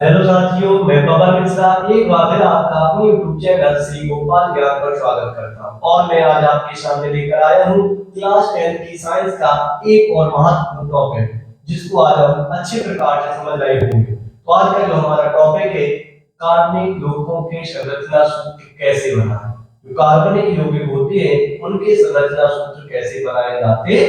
Hello साथियों, मैं पवन मिश्रा एक बार फिर आपका अपने यूट्यूब चैनल श्री गोपाल ज्ञान पर स्वागत करता हूं। और मैं आज आपके सामने लेकर आया हूं क्लास 10 की साइंस का एक और महत्वपूर्ण टॉपिक, जिसको आज हम अच्छे प्रकार से समझ रहे होंगे। तो आज का जो हमारा टॉपिक है, कार्बनिक यौगिकों के संरचना सूत्र कैसे बनाएं। जो कार्बनिक यौगिक होते हैं उनके संरचना सूत्र कैसे बनाए जाते हैं।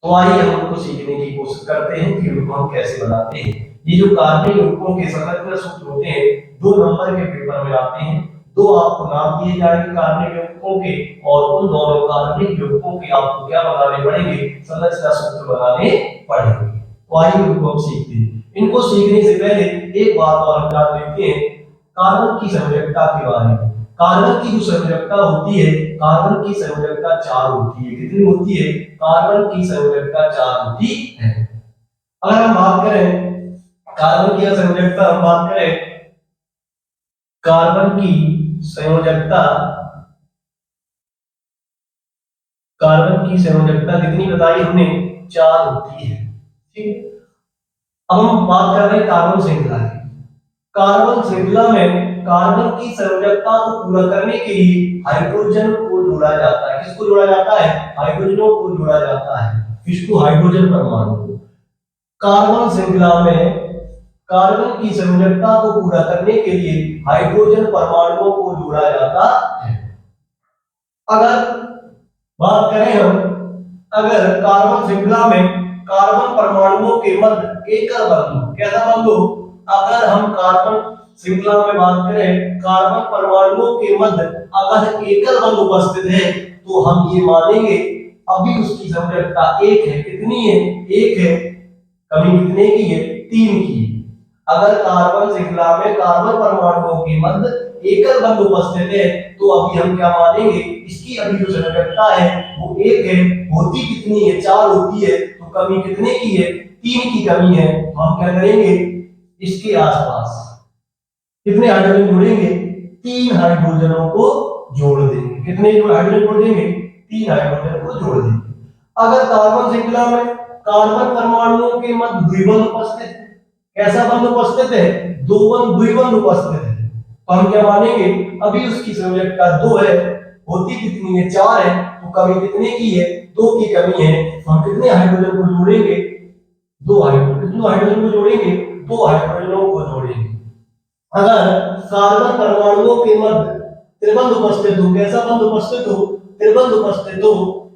तो आइए हम उनको सीखने की कोशिश करते हैं कि उनको हम कैसे बनाते हैं। ये जो कार्बनिक यौगिकों के संरचना सूत्र होते हैं 2 नंबर के पेपर में आते हैं। दो आपको नाम दिए जाएंगे कार्बनिक यौगिकों के, और उन दोनों कार्बनिक यौगिकों के आपको क्या बनाने पड़ेंगे, संरचना सूत्र बनाने पड़ेंगे। तो आइए उनको हम सीखते हैं। इनको सीखने से पहले एक बात और हम जान लेते हैं कार्बन की संयोजकता के बारे में। कार्बन की जो संयोजकता होती है, कार्बन की संयोजकता 4 होती है। कितनी होती है? कार्बन की संयोजकता 4 होती है। अगर हम बात करें कार्बन की संयोजकता, हम बात करें कार्बन की संयोजकता, कार्बन की संयोजकता कितनी बताई हमने? 4 होती है। ठीक है। अब हम बात कर रहे हैं कार्बन श्रृंखला की। कार्बन श्रृंखला में कार्बन की संयोजकता को पूरा करने के लिए हाइड्रोजन को जोड़ा जाता है। किसको जोड़ा जाता है? हाइड्रोजनों को जोड़ा जाता है। किसको? हाइड्रोजन परमाणु को। कार्बन श्रृंखला में कार्बन की संयोजकता को पूरा करने के लिए हाइड्रोजन परमाणुओं को जोड़ा जाता है। अगर बात करें हम, अगर कार्बन श्रृंखला में कार्बन परमाणुओं के मध्य एकल बंधु, कैसा बंधु? अगर हम कार्बन श्रृंखला में बात करें कार्बन परमाणुओं के मध्य अगर एकल बंधु उपस्थित है तो हम ये मानेंगे अभी उसकी संयोजकता 1 है। कितनी है? 1 है। कमी कितने की है? 3 की। अगर कार्बन श्रृंखला में कार्बन परमाणुओं के मध्य एकल बंधु उपस्थित है तो अभी हम क्या मानेंगे, इसकी अभी जो संयोजकता है वो 1 है। होती कितनी है? 4 होती है। तो कमी कितने की है? 3 की कमी है। तो हम क्या करेंगे, इसके आसपास कितने हाइड्रोजन जोड़ेंगे? 3 हाइड्रोजनों को जोड़ देंगे। कितने हाइड्रोजन जोड़ देंगे? 3 हाइड्रोजन को जोड़ देंगे। अगर कार्बन श्रृंखला में कार्बन परमाणुओं के मध्य द्विबंध उपस्थित है, कैसा बंध उपस्थित है? द्विबंध उपस्थित है, तो हम क्या मानेंगे, अभी उसकी संयोजकता 2 है। होती कितनी है? 4 है। तो कमी कितने की है? 2 की कमी है। तो हम कितने हाइड्रोजन को जोड़ेंगे? 2 हाइड्रोजन। कितने हाइड्रोजन को जोड़ेंगे? 2 हाइड्रोजनों को जोड़ेंगे। अगर कार्बन परमाणुओं के मध्य त्रिबंध उपस्थित हो, कैसा बंध उपस्थित हो? त्रिबंध उपस्थित हो,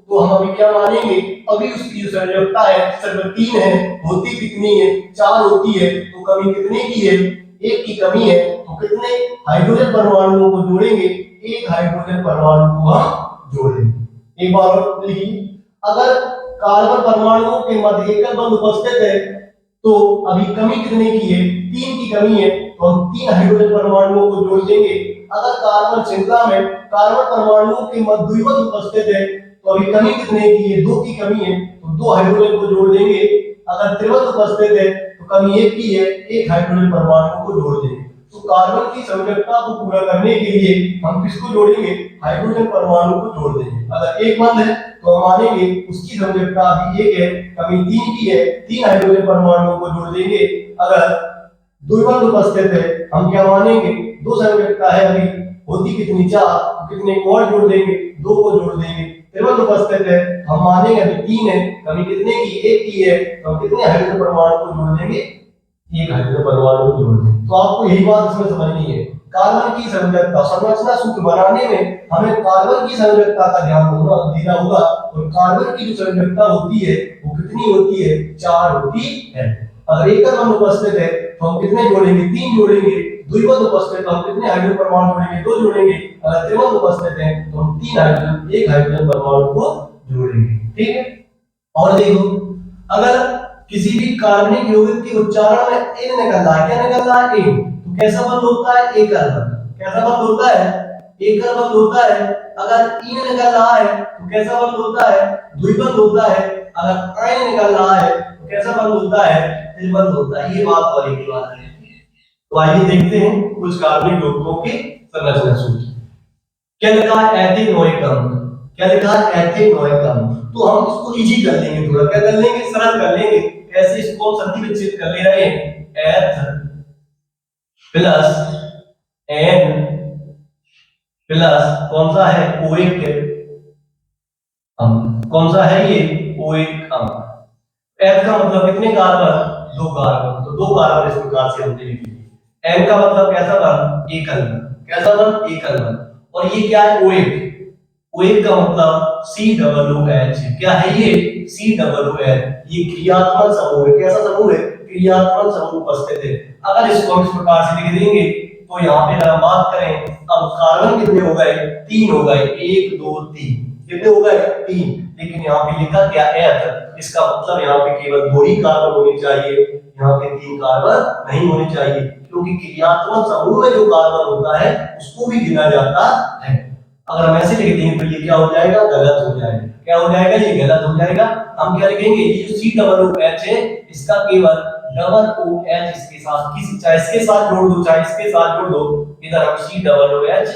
तो हम अभी क्या मानेंगे, अभी उसकी जो संयोजकता है सिर्फ 3 है। होती कितनी है? 4 होती है। तो कमी कितने की है? 1 की कमी है। तो कितने हाइड्रोजन परमाणुओं को जोड़ेंगे? 1 हाइड्रोजन परमाणु को हम जोड़ेंगे। एक बार और लिखिए, अगर कार्बन परमाणुओं के मध्य एकल बंध उपस्थित है तो अभी कमी कितने की है? 3 की कमी है। तो हम 3 हाइड्रोजन परमाणुओं को जोड़ देंगे। अगर कार्बन श्रृंखला में कार्बन परमाणुओं के मध्य द्विबंध उपस्थित है तो अभी कमी कितने की है? 2 की कमी है। तो 2 हाइड्रोजन को जोड़ देंगे। अगर त्रिबंध उपस्थित है तो कमी 1 की है। 1 हाइड्रोजन परमाणु को जोड़ देंगे। तो कार्बन की संयोजकता को पूरा करने के लिए हम किसको जोड़ेंगे? हाइड्रोजन परमाणु को जोड़ देंगे। अगर एक बंध है तो हम मानेंगे उसकी संयोजकता अभी 1 है, कमी 3 की है। 3 हाइड्रोजन परमाणुओं को जोड़ देंगे। अगर द्विबंध उपस्थित है हम क्या मानेंगे, 2 संयोजकता है अभी। होती कितनी? 4। कितने को और जोड़ देंगे? 2 को जोड़ देंगे। त्रिबंध उपस्थित है हम मानेंगे अभी 3 है, कमी कितने की? 1 की है। तो हम कितने हाइड्रोजन परमाणु को जोड़ देंगे? 1 हाइड्रोजन परमाणु को जोड़ देंगे। तो आपको यही बात इसमें समझनी है। कार्बन की संयोजकता, संरचना सूत्र बनाने में हमें कार्बन की संयोजकता का ध्यान देना होगा। और कार्बन की जो संयोजकता होती है वो कितनी होती है? 4 होती है। अगर एकल बंध उपस्थित है तो हम कितने जोड़ेंगे? 3 जोड़ेंगे। द्विबंध उपस्थित तो हम कितने हाइड्रोजन परमाणु जोड़ेंगे? 2 जोड़ेंगे। अगर त्रिबंध उपस्थित है तो हम 3 हाइड्रोजन 1 हाइड्रोजन परमाणु को जोड़ेंगे। ठीक है। और देखो, अगर किसी भी कार्बनिक यौगिक के उच्चारण में इन निकल रहा है, क्या निकल रहा है? इन, तो कैसा बंध होता है? एकल बंध। कैसा बंध होता है? एकल बंध होता है। अगर इन निकल रहा है तो कैसा बंध होता है? द्विबंध होता है। अगर आयन निकल रहा है तो कैसा बंध होता है? त्रिबंध होता है। ये बात वाली की बात है। तो आइए देखते हैं कुछ कार्बनिक यौगिकों के संरचना सूत्र। क्या लिखा है? एथेनोइक अम्ल। क्या लिखा है? एथेनोइक अम्ल। तो हम इसको इजी कर लेंगे, थोड़ा क्या कर लेंगे? सरल कर लेंगे। कैसे? इसको हम संधि विच्छेद कर ले रहे हैं। एथ प्लस एन प्लस कौन सा है ओइक अम्ल, कौन सा है ये ओइक अम्ल। एन का मतलब कितने कार्बन, दो कार्बन, तो दो कार्बन इस प्रकार से हमने लिख लिया। एन का मतलब कैसा था, एकल बंध, कैसा था एकल बंध। और ये क्या है ओएक, ओएक का मतलब सी डबल ओ एच, क्या है ये सी डबल ओ एच, ये क्रियात्मक समूह है। कैसा समूह है, क्रियात्मक समूह उपस्थित है। अगर इसको हम इस प्रकार से लिख देंगे तो यहाँ पे अगर हम बात करें, अब कार्बन कितने हो गए, तीन हो गए, एक दो तीन, कितने हो गए तीन, लेकिन यहाँ पे लिखा क्या एथ, इसका मतलब यहाँ पे केवल दो ही कार्बन होने चाहिए, यहाँ पे तीन कार्बन नहीं होने चाहिए, क्योंकि क्रियात्मक समूह में जो कार्बन होता है उसको भी गिना जाता है। अगर हम ऐसे लिख देंगे तो ये क्या हो जाएगा, गलत हो जाएगा, क्या हो जाएगा, ये गलत हो जाएगा। हम क्या लिखेंगे, ये जो सी डबल ओ एच है इसका केवल डबल ओ एच इसके साथ, किसी चाहे इसके साथ जोड़ दो चाहे इसके साथ जोड़ दो, इधर हम सी डबल ओ एच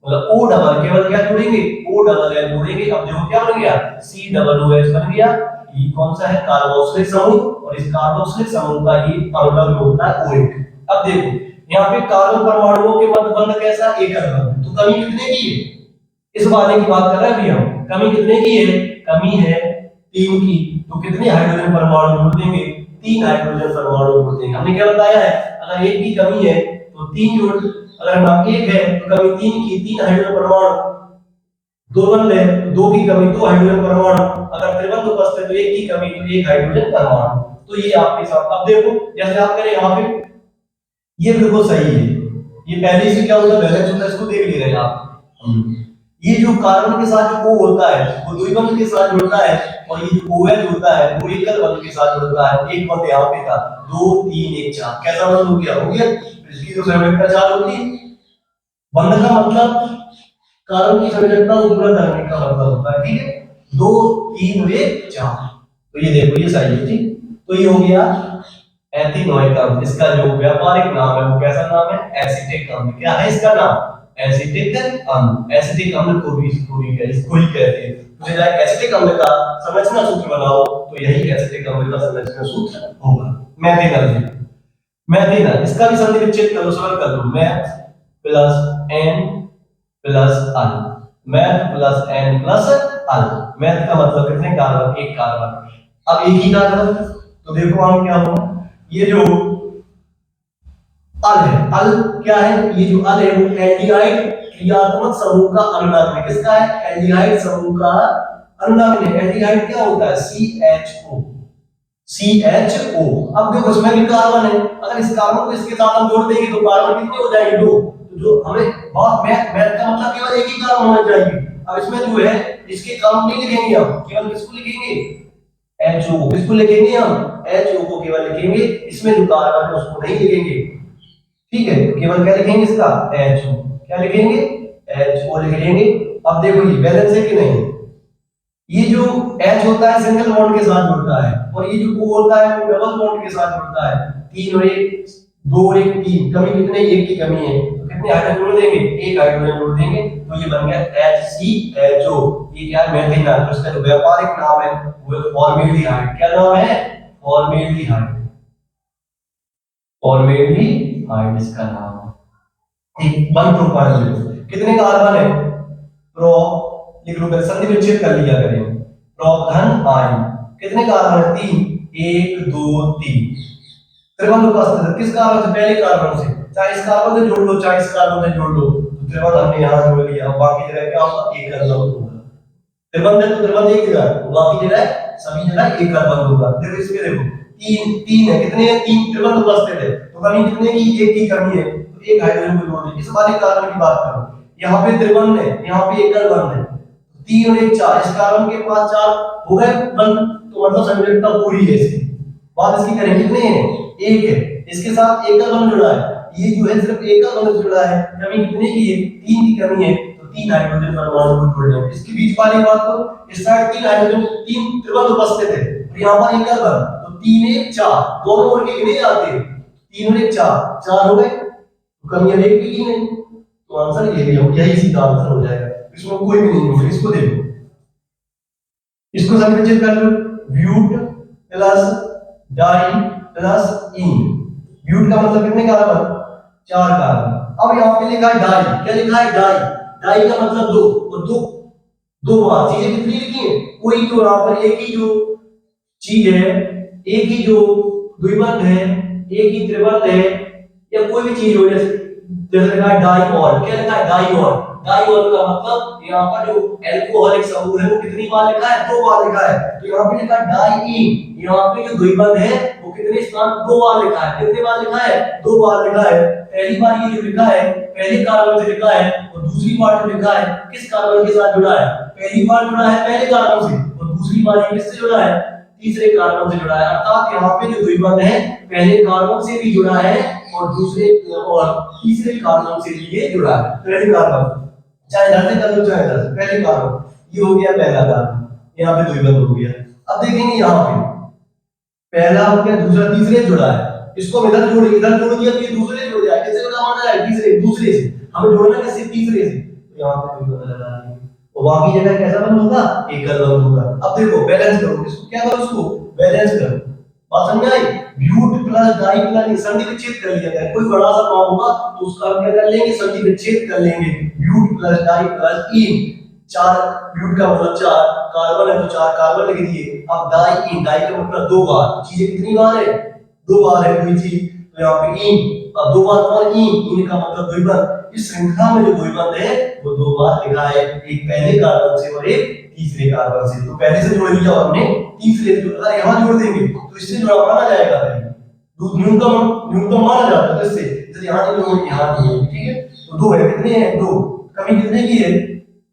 मतलब ओ डबल केवल क्या जोड़ेंगे, ओ डबल एच जोड़ेंगे। अब देखो क्या बन गया, सी डबल ओ एच बन गया। ये कौन सा है, कार्बोक्सिलिक समूह, और इस कार्बोक्सिलिक समूह का ये अवयव होता है OH। अब देखो यहाँ पे कार्बन परमाणुओं के मध्य बंध कैसा, एकल बंध, तो कमी कितने की है, इस वाले की बात कर रहे हैं अभी हम, कमी कितने की है, कमी है तीन की, तो कितने हाइड्रोजन परमाणु जोड़ देंगे, तीन हाइड्रोजन परमाणु जोड़ देंगे। हमने क्या बताया है, अगर एक की कमी है तो तीन जोड़, अगर नाम एक है तो कमी तीन की, तीन हाइड्रोजन परमाणु, दो बंद है तो दो की कमी दो हाइड्रोजन परमाणु, अगर त्रिबंध उपस्थित है तो एक की कमी तो एक हाइड्रोजन परमाणु। तो ये आपके साथ, अब देखो जैसे आप करें यहाँ पे, ये बिल्कुल सही है, ये पहले से क्या होता है बैलेंस होता है, इसको देख ले रहे हैं आप। ये जो कार्बन के साथ जो O होता है वो द्विबंध के साथ जुड़ता है, और ये जो OH होता है वो एकल बंध के साथ जुड़ता है। एक बंध यहाँ पे था, दो तीन एक चार, कैसा बंध हो गया, हो गया। इसकी जो संयोजकता चार होती है, बंध का मतलब कार्बन की संयोजकता को पूरा करने का मतलब होता है, ठीक है। दो तीन एक चार, तो ये देखो ये सही है, ठीक। तो ये हो गया एथिनोइक अम्ल, इसका जो व्यापारिक नाम है वो कैसा नाम है, एसिटिक अम्ल। क्या है इसका नाम, एसिटिक अम्ल। एसिटिक अम्ल को भी इसको ही कहते हैं। तो जब एसिटिक अम्ल का संरचना सूत्र बनाओ तो यही एसिटिक अम्ल का संरचना सूत्र होगा, मेथिनल। मेथिनल इसका भी संधि विच्छेद कर लो, सरल कर लो, मैथ प्लस एन प्लस अल, मैथ प्लस एन प्लस अल। मैथ का मतलब कितने कार्बन, एक कार्बन, अब एक ही कार्बन, तो देखो हम क्या होगा, ये जो अल है, अल क्या है, ये जो अल है वो एल्डिहाइड क्रियात्मक समूह का अनुनाद है। किसका है, एल्डिहाइड समूह का अनुनाद है। एल्डिहाइड क्या होता है, CHO, CHO। अब देखो इसमें भी कार्बन है, अगर इस कार्बन को इसके साथ हम जोड़ देंगे तो कार्बन कितने हो जाएंगे, दो। तो जो हमें बहुत मैथ का मतलब केवल एक ही कार्बन होना चाहिए। अब इसमें जो है इसके काम नहीं लिखेंगे हम, केवल किसको लिखेंगे, HO। किसको लिखेंगे हम, HO को केवल लिखेंगे, इसमें जो कार्बन है उसको नहीं लिखेंगे, ठीक है। तो केवल क्या लिखेंगे इसका, HO, क्या लिखेंगे, HO लिख लेंगे। अब देखो ये बैलेंस है कि नहीं, ये जो H होता है सिंगल बॉन्ड के साथ जुड़ता है, और ये जो O होता है वो डबल बॉन्ड के साथ जुड़ता है। तीन और एक, दो और एक तीन, कमी कितने, एक की कमी है, तो कितने हाइड्रोजन जोड़ देंगे, एक हाइड्रोजन जोड़ देंगे, तो ये बन गया HCHO। ये क्या है, मेथिनल। तो इसका जो व्यापारिक नाम है वो है फॉर्मेल्डिहाइड। क्या नाम है, फॉर्मेल्डिहाइड, फॉर्मेल्डिहाइड इसका नाम है, ठीक। वन प्रोपाइल कितने कार्बन है, प्रो लिख लो, संधि विच्छेद कर लिया करें, प्रोधन आयन कितने कार्बन है, तीन, एक दो तीन। त्रिबंध उपस्थित है, किस कार्बन से, पहले कार्बन से, चाहे इस कार्बन से जोड़ लो चाहे इस कार्बन से जोड़ लो, तो त्रिबंध हमने यहाँ जोड़ लिया। बाकी जगह क्या होगा, एक कार्बन होगा। त्रिबंध है तो त्रिबंध एक जगह, बाकी जगह सभी जगह एक कार्बन होगा। देखो इसमें देखो तीन, तीन है, कितने हैं, तीन त्रिबंध उपस्थित है, तो कमी कितने की, एक की कमी है, तो एक हाइड्रोजन को जोड़ दें। इस वाले कार्बन की बात करो, यहाँ पे त्रिबंध है, यहाँ पे एक कार्बन है, तीन और एक चार, इस कार्बन के पास चार हो गए बंद, तो मतलब संयोजकता पूरी है इसकी। बात इसकी करें कितने हैं, एक है, इसके साथ एक कार्बन जुड़ा है, ये जो है सिर्फ एक कार्बन जुड़ा है, कमी कितने की है, तीन की कमी है, तो तीन हाइड्रोजन परमाणु को जोड़ दें। इसके बीच वाली बात करो, इस साइड तीन हाइड्रोजन, तीन त्रिबंध उपस्थित है, और यहाँ पर एक कार्बन, तो तीन एक चार, दोनों ओर के गिने जाते हैं, तीन और एक चार, चार हो गए, तो कमी अब एक की नहीं, तो आंसर ये भी हो, यही सीधा आंसर हो जाएगा, इसमें कोई भी नहीं होगा। इसको देखो, इसको संरक्षित कर लो, but plus di plus ene. But का मतलब कितने कार्बन, 4 कार्बन। अब यहाँ पे लिखा है डाई, क्या लिखा है डाई, डाई का मतलब दो, और दो दो बार चीजें कितनी लिखी है, कोई तो यहाँ पर एक ही जो चीज है, एक ही जो द्विबंध है, एक ही त्रिबंध है, या कोई भी चीज हो, जैसे जैसे लिखा है डाईऑल, क्या लिखा है डाईऑल, डाईऑल का मतलब यहाँ पर जो एल्कोहलिक समूह है वो कितनी बार लिखा है, 2 बार लिखा है। तो यहाँ पे लिखा है डाईईन, यहाँ पे जो द्विबंध है वो कितने स्थान 2 बार लिखा है, कितने बार लिखा है, 2 बार लिखा है। पहली बार ये जो लिखा है पहले कार्बन से लिखा है, और दूसरी बार जो लिखा है किस कार्बन के साथ जुड़ा है, पहली बार जुड़ा है पहले कार्बन से, और दूसरी बार ये किससे जुड़ा है, तीसरे कार्बन से जुड़ा है। अर्थात यहाँ पे जो द्विबंध है पहले कार्बन से भी जुड़ा है और दूसरे और तीसरे कार्बन से भी ये जुड़ा है। पहले कार्बन चाहे इधर से कर लो चाहे इधर से, पहले कार्बन ये हो गया पहला कार्बन, यहाँ पे द्विबंध हो गया। अब देखेंगे यहाँ पे पहला हो गया, दूसरा तीसरे जुड़ा है, इसको इधर जोड़ दिया तो ये दूसरे जुड़ जाए, किससे जुड़ा माना जाए, तीसरे, दूसरे से हमें जोड़ना किससे, तीसरे से, तो यहाँ पे द्विबंध लगा देंगे, और बाकी जगह कैसा बंद होगा, एकल बंद होगा। अब देखो बैलेंस करो इसको, क्या करो इसको बैलेंस करो, बात समझ आई, ब्यूट प्लस डाई प्लस संधि विच्छेद कर लिया जाए, कोई बड़ा सा नाम होगा तो उसका हम क्या कर लेंगे, संधि विच्छेद कर लेंगे, but plus di plus ene, 4 but का मतलब 4 कार्बन है तो 4 कार्बन लिख दिए। अब डाई इन, डाई का मतलब 2 बार, चीजें कितनी बार है, 2 बार है कोई चीज, तो यहाँ पे इन, अब 2 बार कौन, इन का मतलब द्विबंध, इस श्रृंखला में जो द्विबंध है वो 2 बार लिखा है, एक पहले कार्बन से और एक तीसरे कार्बन से। तो पहले से जोड़ लिया हमने, तीसरे से जोड़ा, यहाँ जोड़ देंगे तो इससे जुड़ा माना जाएगा, न्यूनतम माना जाता है, इससे जैसे यहाँ नहीं जोड़, यहाँ नहीं है, ठीक है, तो 2 है, कितने हैं 2, कमी कितने की है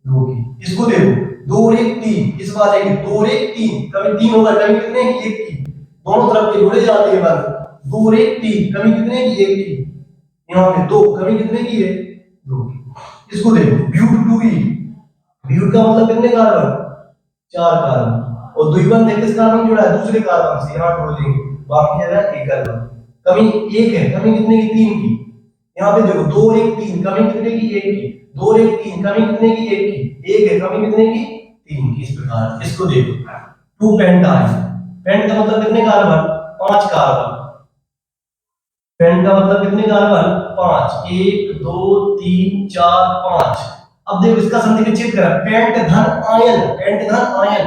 2 की, इसको देखो 2 और 1 3, इस बार एक 2 और 1 3, कमी 3 होगा, कमी कितने की 1 की, दोनों तरफ के जोड़े जाते हैं बंद, 2 और 1 3, कमी कितने की 1 की, यहाँ पे 2, कमी कितने की है 2 की। इसको देखो ब्यूट 2e, ब्यूट का मतलब कितने कार्बन, 4 कार्बन, और द्विबंध किस कार्बन जुड़ा है, दूसरे कार्बन से, यहाँ जोड़ देंगे, बाकी जगह एकल बंध, कमी 1 है, कमी कितने की 3 की, यहाँ पे देखो 2 और 1 3, कमी कितने की 1 की, 2 और 1 3, कमी कितने की 1 की, 1 है, कमी कितने की 3 की, इस प्रकार। इसको देखो 2 पेंटाइन, पेंट का मतलब कितने कार्बन, 5 कार्बन, पेंट का मतलब कितने कार्बन 5, 1 2 3 4 5। अब देखो इसका संधि विच्छेद करा, पेंट धन आयन, पेंट धन आयन,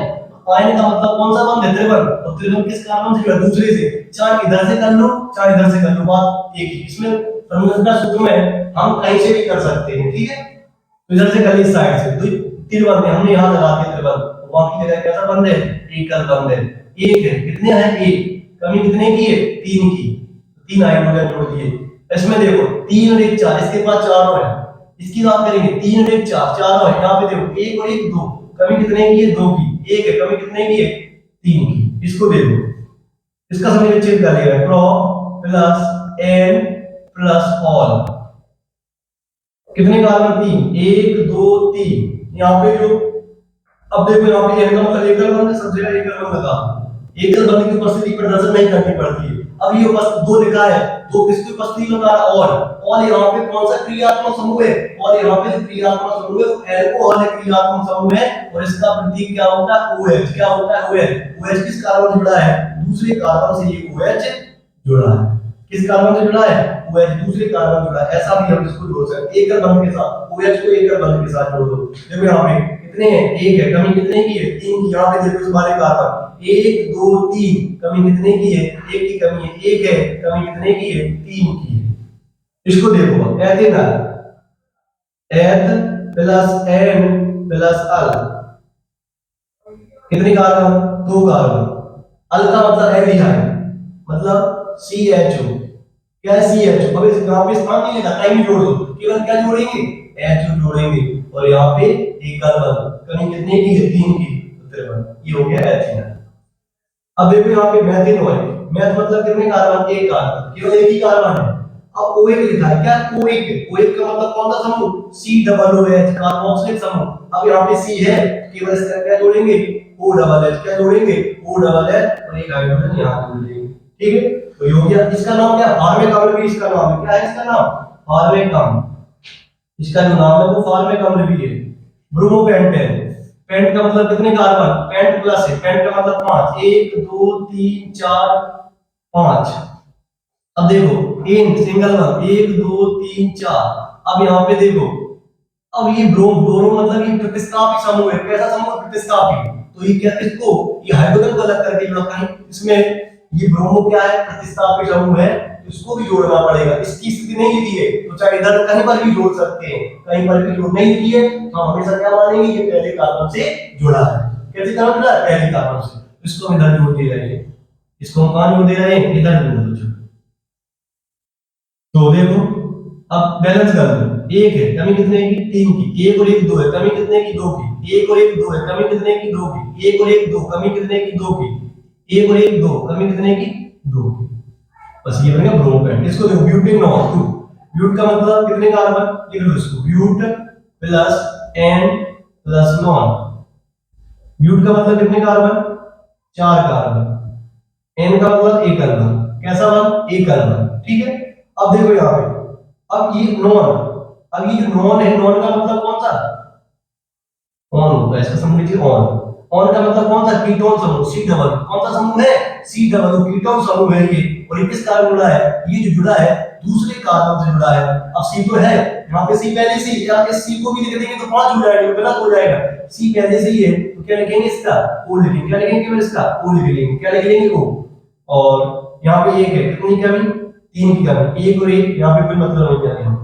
आयन का मतलब कौन सा बंध है, त्रिबंध, और त्रिबंध किस कार्बन से जुड़ा, दूसरे से, चाहे इधर से कर लो चाहे इधर से कर लो, बात एक ही। इसमें संरचना सूत्र में हम कहीं से भी कर सकते हैं, ठीक है, तो इधर से कर ली, इस साइड से त्रिबंध है, हमने यहाँ लगा दिया त्रिबंध, बाकी जगह कैसा बंध है, एकल बंध है, एक है, कितने हैं 1, कमी कितने की है 3 की, 3 हाइड्रोजन जोड़ दिए। इसमें देखो 3 और 1 4, इसके बाद 4 है, इसकी बात करेंगे 3 और 1 4, 4 है, यहाँ पे देखो 1 और 1 2, कमी कितने की है 2 की, 1 है, कमी कितने की है 3 की। इसको देखो, इसका सभी विच्छेद कर लिया, pro plus ene plus al, कितने कार्बन 3, 1 2 3, यहाँ पे जो, अब देखो यहाँ पे एन का मतलब एकल बंध, सबसे पहले एकल बंध था, एकल बंध की उपस्थिति प्रदर्शन नहीं करनी पड़ती है। अब ये उपस्थिति 2 लिखा है, 2 किसकी उपस्थिति में बता रहा, और यहाँ पे कौन सा क्रियात्मक समूह है, और यहाँ पे जो क्रियात्मक समूह है एल्कोहलिक क्रियात्मक समूह है, और इसका प्रतीक क्या होता है OH, क्या होता है OH, OH किस कार्बन से जुड़ा है, दूसरे कार्बन से ये OH जुड़ा है, किस कार्बन से जुड़ा है OH, दूसरे कार्बन से जुड़ा है, ऐसा भी हम इसको जोड़ सकते हैं, एकल बंध के साथ, OH को एकल बंध के साथ जोड़ दो। देखो यहाँ पे कितने हैं, 1 है, कमी कितने की है 3 की, यहाँ पे देखो इस वाले कार्बन 1 2 3, कमी कितने की है 1 की कमी है, 1 है, कमी कितने की है 3 की है। इसको देखो एथेनॉल, एथ प्लस एन प्लस अल, कितने कार्बन 2 कार्बन, अल का मतलब एल्डिहाइड, मतलब CHO, क्या है CHO, अब इस यहाँ पे स्थान नहीं लेना, टाइम जोड़ दो, केवल क्या जोड़ेंगे HO जोड़ेंगे, और यहाँ पे एकल बंध, कमी कितने की है 3 की, ये हो गया एथेनॉल। अब देखो यहाँ पे मेथेनॉल, मेथ मतलब कितने कार्बन, एक कार्बन, केवल एक ही कार्बन है। अब OH लिखा है, क्या OH, OH का मतलब कौन सा समूह, COOH, कार्बोक्सिलिक समूह। अब यहाँ पे C है, केवल इसका क्या जोड़ेंगे OH, क्या जोड़ेंगे OH, और एक हाइड्रोजन यहाँ जोड़ देंगे, ठीक है। तो ये हो गया, इसका नाम क्या, फार्मिक अम्ल भी इसका नाम है, क्या है इसका नाम, फार्मिक अम्ल, इसका जो नाम है वो फार्मिक अम्ल भी है। ब्रोमोपेंटेन, पेंट का मतलब कितने कार्बन, पेंट प्लस है, पेंट का मतलब 5, 1 2 3 4 5, अब देखो इन सिंगल वन 1 2 3 4। अब यहाँ पे देखो, अब ये ब्रोमो मतलब ये प्रतिस्थापी समूह है। कैसा समूह? प्रतिस्थापी। तो ये क्या, इसको ये हाइड्रोजन को अलग करके जोड़ना है। इसमें ये ब्रोमो क्या है? प्रतिस्थापी समूह है, इसको भी जोड़ना पड़ेगा। इसकी स्थिति नहीं लिखी है तो चाहे इधर कहीं पर भी जोड़ सकते हैं, कहीं पर भी जोड़ नहीं लिखी है तो हम हमेशा क्या मानेंगे? ये पहले कार्बन से जुड़ा है। कैसे कार्बन जुड़ा है? पहले कार्बन से। इसको हम इधर जोड़ दे रहे हैं, इसको हम कहां जोड़ दे रहे हैं? इधर जोड़ दो। तो देखो अब बैलेंस कर लो। एक है, कमी कितने की? 3 की। एक और एक 2 है, कमी कितने की? 2 की। एक और एक 2 है, कमी कितने की? 2 की। एक और एक 2, कमी कितने की? 2 की। एक और एक 2, कमी कितने की? 2 की। बस ये बनेगा ब्रोमोपेंट। इसको देखो ब्यूटेन नॉन 2। ब्यूट का मतलब कितने कार्बन? लिख लो इसको, but plus ene plus none. But का मतलब कितने कार्बन? 4 कार्बन। एन का मतलब एक कार्बन। कैसा बन? एक कार्बन। ठीक है। अब देखो यहाँ पे, अब ये नॉन, अब ये जो नॉन है, नॉन का मतलब कौन सा? ऑन होता है। इसका समूह लीजिए ऑन। ऑन का मतलब कौन सा? कीटोन समूह, सी डबल। कौन सा समूह है? सी डबल, कीटोन समूह है ये। और ये किस कार्बन जुड़ा है? ये जो जुड़ा है दूसरे कार्बन से जुड़ा है। अब सी तो है यहाँ पे, सी पहले से, यहाँ पे सी को भी लिख देंगे तो 5 हो जाएगा, गलत हो जाएगा। सी पहले से ही है तो क्या लिखेंगे? इसका ओ लिखेंगे। क्या लिखेंगे? केवल इसका ओ लिख लेंगे। क्या लिख लेंगे? ओ। और यहाँ पे एक है, कितनी कमी? 3 की कमी। एक और एक यहाँ पे कोई मतलब नहीं है,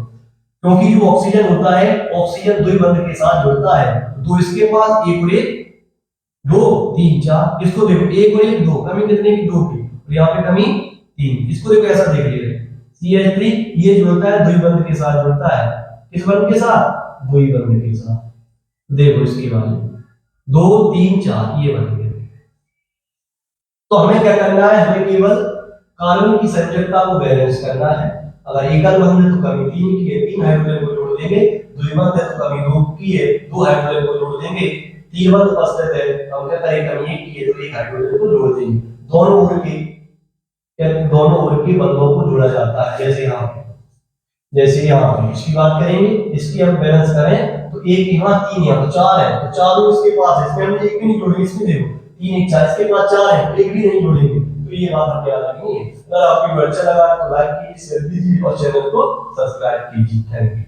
क्योंकि जो ऑक्सीजन होता है, ऑक्सीजन द्विबंध के साथ जुड़ता है। दो इसके पास, एक और एक 2 3 4। इसको देखो, एक और एक 2, कमी कितने की? 2 की। और यहाँ पे कमी 3। इसको देखो ऐसा देख लीजिए, CH3 ये जुड़ता है द्विबंध के साथ, जुड़ता है किस बंध के साथ? द्विबंध के साथ। देखो इसके बाद 2 3 4 ये बन गए। तो हमें क्या करना है? हमें केवल कार्बन की संयोजकता को बैलेंस करना है। अगर एकल बंध है तो कमी 3 की है, 3 हाइड्रोजन को जोड़ देंगे। द्विबंध है तो कमी 2 की है, 2 हाइड्रोजन को जोड़ देंगे। तीन उपस्थित है तो हम क्या करें? कमी 1 की है तो 1 हाइड्रोजन को जोड़ देंगे। दोनों ओर के, दोनों ओर के बंधों को जोड़ा जाता है। जैसे यहाँ पे इसकी बात करेंगे, इसकी हम बैलेंस करें तो एक यहाँ 3 यहाँ तो 4 है, तो चारों इसके पास है। इसमें हम एक भी नहीं जोड़ेंगे। इसमें देखो 3 1 4, इसके पास 4 है, एक भी नहीं जोड़ेंगे। तो ये बात हमें याद रखनी है। अगर आपको वीडियो अच्छा लगा तो लाइक कीजिए, शेयर कीजिए और चैनल को सब्सक्राइब कीजिए। Thank you.